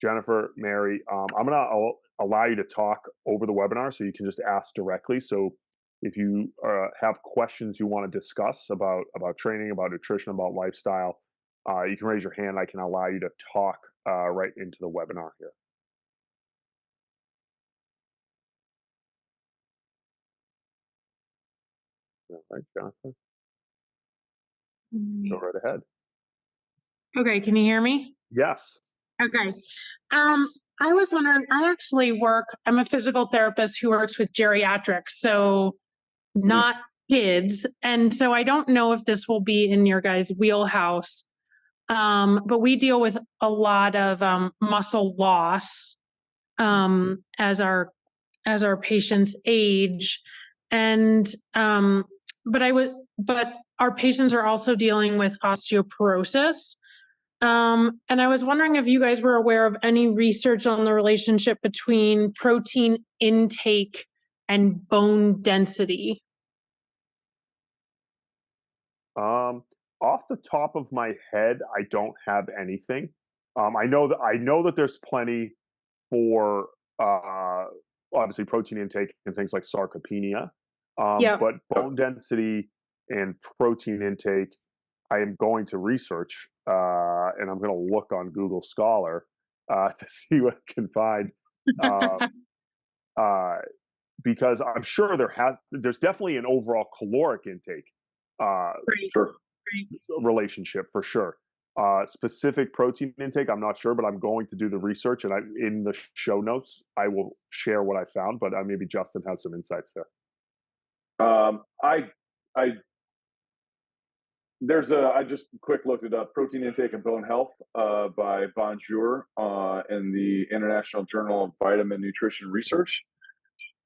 Jennifer, Mary, I'm going to allow you to talk over the webinar so you can just ask directly. So if you have questions you want to discuss about training, about nutrition, about lifestyle, you can raise your hand. I can allow you to talk right into the webinar here. All right, Jennifer, go right ahead. Okay, can you hear me? Yes. Okay. I was wondering, I'm a physical therapist who works with geriatrics, so not kids. And so I don't know if this will be in your guys' wheelhouse. But we deal with a lot of muscle loss as our patients age. And but our patients are also dealing with osteoporosis. And I was wondering if you guys were aware of any research on the relationship between protein intake and bone density. Off the top of my head, I don't have anything. I know that there's plenty for obviously protein intake and things like sarcopenia. Yeah. But bone density and protein intake, I am going to research, and I'm going to look on Google Scholar to see what I can find. Uh, uh, because I'm sure there's definitely an overall caloric intake uh, Right. Sure. relationship for sure. Specific protein intake, I'm not sure, but I'm going to do the research, and in the show notes I will share what I found. But maybe Justin has some insights there. I I just quick looked it up. Protein intake and bone health by Bonjour in the International Journal of Vitamin Nutrition Research.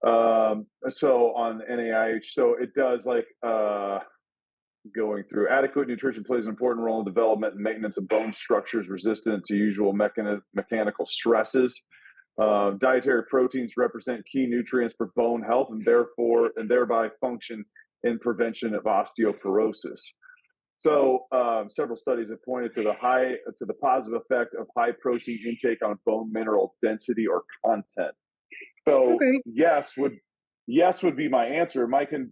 So on NAIH, so it does like going through adequate nutrition plays an important role in development and maintenance of bone structures resistant to usual mechanical stresses. Dietary proteins represent key nutrients for bone health and thereby function in prevention of osteoporosis. So several studies have pointed to the positive effect of high protein intake on bone mineral density or content. So Okay. yes would be my answer. Mike, can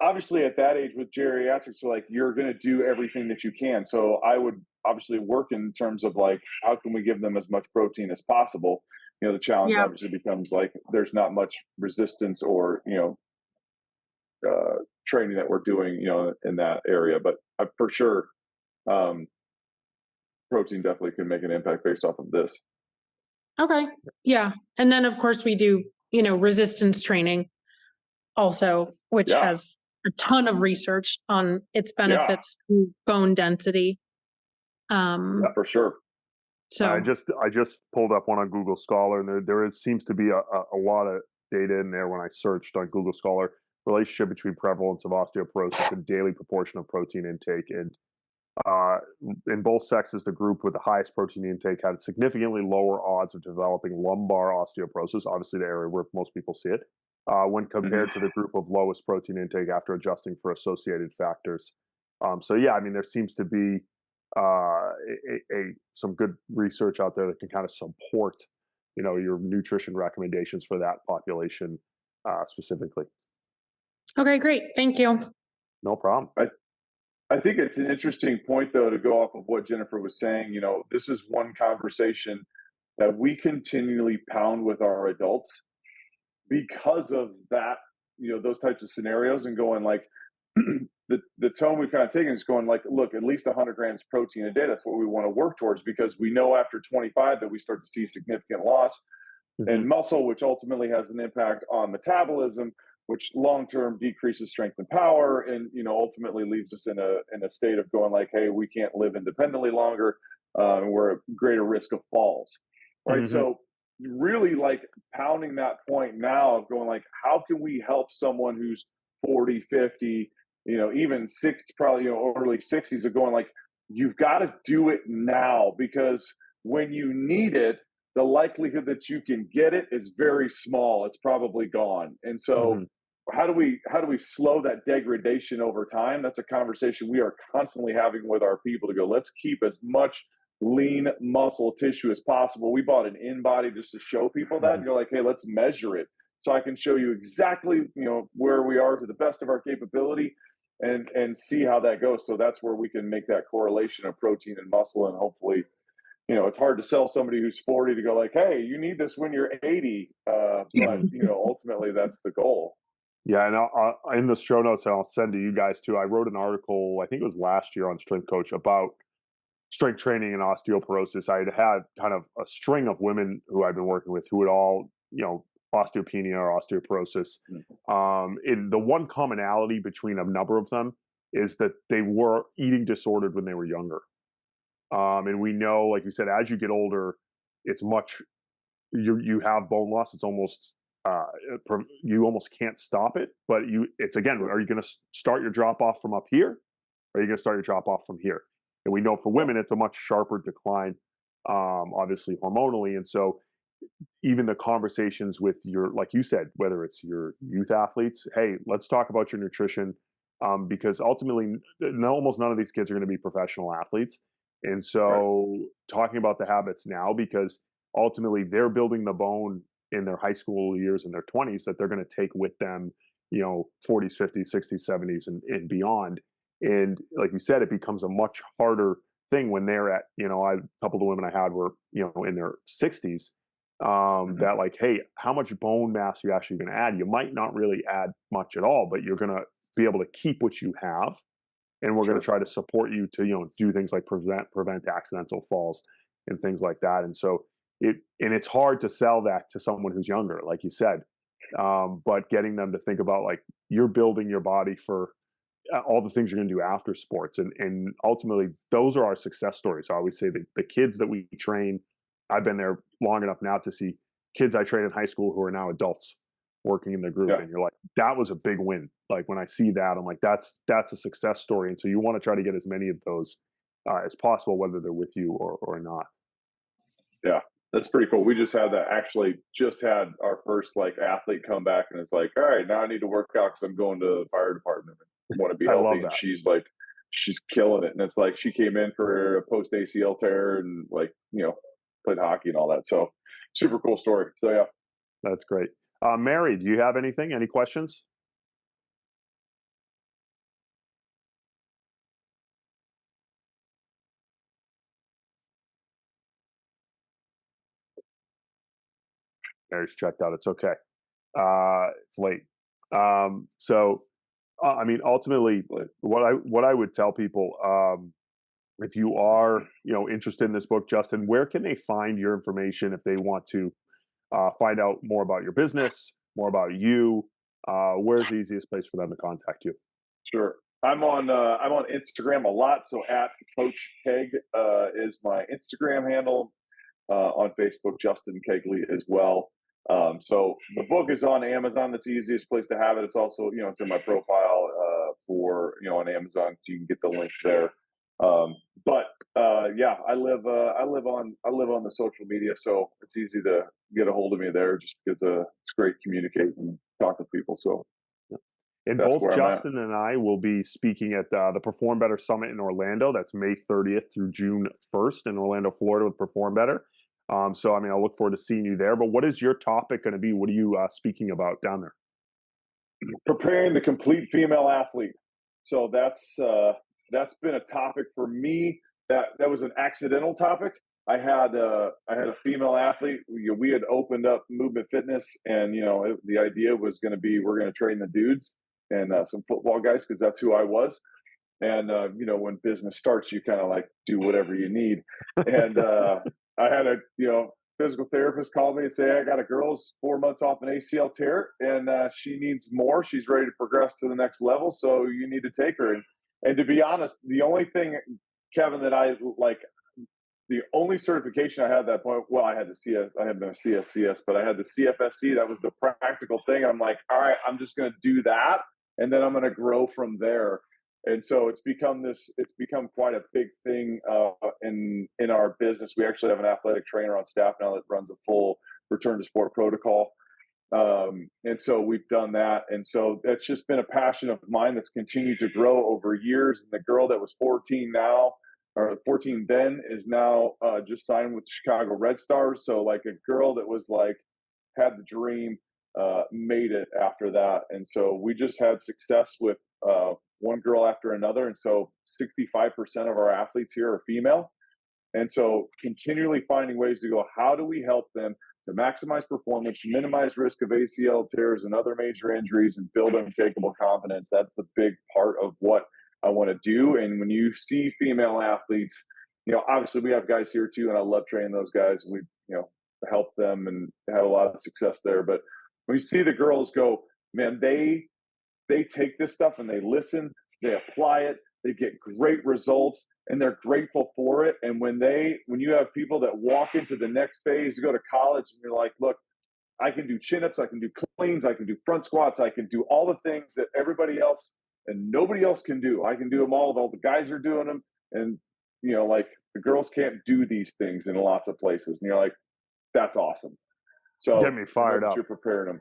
obviously at that age with geriatrics, like you're going to do everything that you can. So I would obviously work in terms of like how can we give them as much protein as possible. The challenge Yeah. obviously becomes like there's not much resistance or training that we're doing in that area. But for sure, um, protein definitely can make an impact based off of this. Okay. Yeah. And then of course we do, resistance training also, which Yeah, has a ton of research on its yeah, benefits to bone density. yeah, for sure. I So just pulled up one on Google Scholar, and seems to be a lot of data in there when I searched on Google Scholar. Relationship between prevalence of osteoporosis and daily proportion of protein intake. And uh, in both sexes, the group with the highest protein intake had significantly lower odds of developing lumbar osteoporosis, obviously the area where most people see it, when compared Mhm. to the group of lowest protein intake after adjusting for associated factors. So yeah, I mean, there seems to be some good research out there that can kind of support, your nutrition recommendations for that population specifically. okay, great. Thank you. No problem. I think it's an interesting point, though, to go off of what Jennifer was saying. This is one conversation that we continually pound with our adults because of that, those types of scenarios and going like, the tone we've kind of taken is going like, look, at least 100 grams of protein a day. That's what we want to work towards because we know after 25 that we start to see significant loss Hmm. and muscle, which ultimately has an impact on metabolism, which long term decreases strength and power, and ultimately leaves us in a state of going like, hey, we can't live independently longer, and we're at greater risk of falls, right? Hmm. So really like pounding that point now of going like, how can we help someone who's 40, 50, even 60, probably early 60s of going like, you've got to do it now because when you need it the likelihood that you can get it is very small. It's probably gone. And so Hmm. how do we slow that degradation over time? That's a conversation we are constantly having with our people to go, let's keep as much lean muscle tissue as possible. We bought an in-body just to show people that Hmm. and go like, hey, let's measure it. So I can show you exactly, where we are to the best of our capability and see how that goes. So that's where we can make that correlation of protein and muscle and hopefully it's hard to sell somebody who's 40 to go like, hey, you need this when you're 80. But, Hmm. ultimately that's the goal. Yeah, and in the show notes, I'll send to you guys too. I wrote an article, I think it was last year on Strength Coach about strength training and osteoporosis. I had kind of a string of women who I've been working with who had all, osteopenia or osteoporosis. And the one commonality between a number of them is that they were eating disordered when they were younger. And we know, like you said, as you get older, it's much you have bone loss. It's almost uh, you almost can't stop it. But it's again, are you going to start your drop off from up here? Or are you going to start your drop off from here? And we know for women, it's a much sharper decline, obviously hormonally. And so even the conversations with your, like you said, whether it's your youth athletes, hey, let's talk about your nutrition, because ultimately, almost none of these kids are going to be professional athletes. And so, talking about the habits now, because ultimately they're building the bone in their high school years and their 20s that they're going to take with them, 40s, 50s, 60s, 70s, and beyond. And like you said, it becomes a much harder thing when they're at, a couple of the women I had were, in their 60s, that like, hey, how much bone mass are you actually going to add? You might not really add much at all, but you're going to be able to keep what you have, and we're going to try to support you to do things like prevent accidental falls and things like that. And so it's hard to sell that to someone who's younger, like you said, but getting them to think about like you're building your body for all the things you're going to do after sports, and ultimately those are our success stories. So I always say that the kids that we train, I've been there long enough now to see kids I trained in high school who are now adults working in the group, and you're like, that was a big win. Like when I see that, I'm like, that's a success story. And so you want to try to get as many of those as possible, whether they're with you or not. Yeah, that's pretty cool. We just had that, actually just had our first like athlete come back, and it's like, all right, now I need to work out because I'm going to the fire department and want to be I love healthy. And that. she's like, she's killing it. And it's like she came in for a post ACL tear and like, played hockey and all that. So super cool story. So yeah. That's great. Mary, do you have anything? Any questions? Mary's checked out. It's okay. It's late. So, I mean, ultimately, what I would tell people, if you are interested in this book, Justin, where can they find your information if they want to find out more about your business, more about you? Where's the easiest place for them to contact you? Sure. I'm on Instagram a lot. So at Coach Keg is my Instagram handle. On Facebook, Justin Kegley as well. So the book is on Amazon. That's the easiest place to have it. It's also, it's in my profile for, on Amazon. So you can get the link there. But yeah, I live on the social media, so it's easy to get a hold of me there, just because it's great to communicate and talk with people. So and that's both where Justin and I will be speaking at the Perform Better Summit in Orlando. That's May 30th through June 1st in Orlando, Florida, with Perform Better. So, I mean, I look forward to seeing you there. But what is your topic going to be? What are you speaking about down there? Preparing the complete female athlete. So that's been a topic for me. That was an accidental topic. I had a female athlete. We had opened up Movement Fitness, and the idea was going to be, we're going to train the dudes and some football guys, because that's who I was. And when business starts, you kind of like do whatever you need. And I had a physical therapist call me and say, I got a girl's 4 months off an ACL tear, and she needs more. She's ready to progress to the next level, so you need to take her. And to be honest, the only thing, Kevin, that I like, the only certification I had at that point, well, I had the CS, I had no CSCS, but I had the CFSC. That was the practical thing. I'm like, all right, I'm just going to do that, and then I'm going to grow from there. And so it's become quite a big thing in our business. We actually have an athletic trainer on staff now that runs a full return to sport protocol. And so we've done that. And so that's just been a passion of mine that's continued to grow over years. And the girl that was 14 now, or 14 then, is now just signed with the Chicago Red Stars. So like a girl that was like, had the dream, made it after that. And so we just had success with one girl after another. And so 65% of our athletes here are female. And so continually finding ways to go, how do we help them to maximize performance, minimize risk of ACL tears and other major injuries, and build unshakable confidence? That's the big part of what I want to do. And when you see female athletes, obviously we have guys here too, and I love training those guys. We, help them and had a lot of success there. But when you see the girls go, man, they take this stuff and they listen, they apply it, they get great results, and they're grateful for it. And when you have people that walk into the next phase, you go to college and you're like, look, I can do chin-ups, I can do cleans, I can do front squats, I can do all the things that everybody else and nobody else can do. I can do them all the guys are doing them. And like the girls can't do these things in lots of places. And you're like, that's awesome. Get So me I know fired that up. you're preparing them.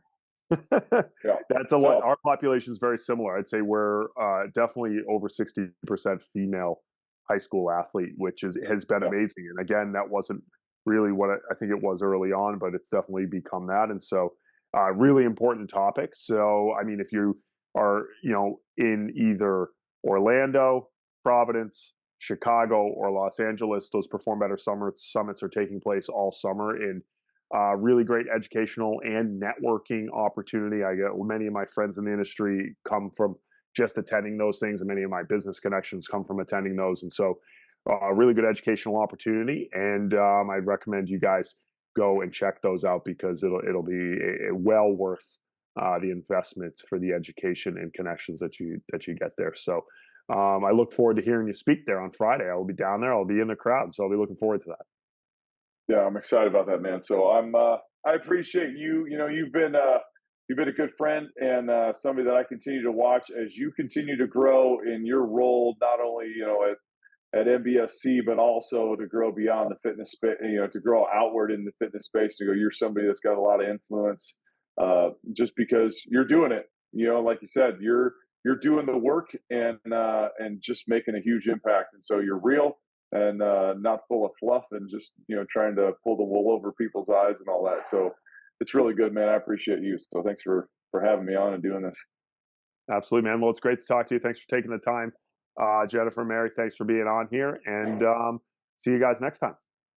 Yeah. That's a lot. Our population is very similar. I'd say we're definitely over 60% female high school athlete, which has been amazing. And again, that wasn't really what I think it was early on, but it's definitely become that. And so, really important topic. So, I mean, if you are, in either Orlando, Providence, Chicago, or Los Angeles, those Perform Better Summer Summits are taking place all summer in really great educational and networking opportunity. I get many of my friends in the industry come from just attending those things, and many of my business connections come from attending those. And so, a really good educational opportunity. And I'd recommend you guys go and check those out because it'll be well worth the investment for the education and connections that you get there. So. I look forward to hearing you speak there on Friday. I will be down there. I'll be in the crowd, so I'll be looking forward to that. Yeah, I'm excited about that, man. So I appreciate you. You've been a good friend and somebody that I continue to watch as you continue to grow in your role, not only at MBSC, but also to grow beyond the fitness space. To grow outward in the fitness space. To go, you're somebody that's got a lot of influence, just because you're doing it. Like you said, you're doing the work and just making a huge impact. And so you're real and not full of fluff and just trying to pull the wool over people's eyes and all that. So it's really good, man. I appreciate you. So thanks for having me on and doing this. Absolutely, man. Well, it's great to talk to you. Thanks for taking the time. Jennifer, Mary, thanks for being on here, and see you guys next time.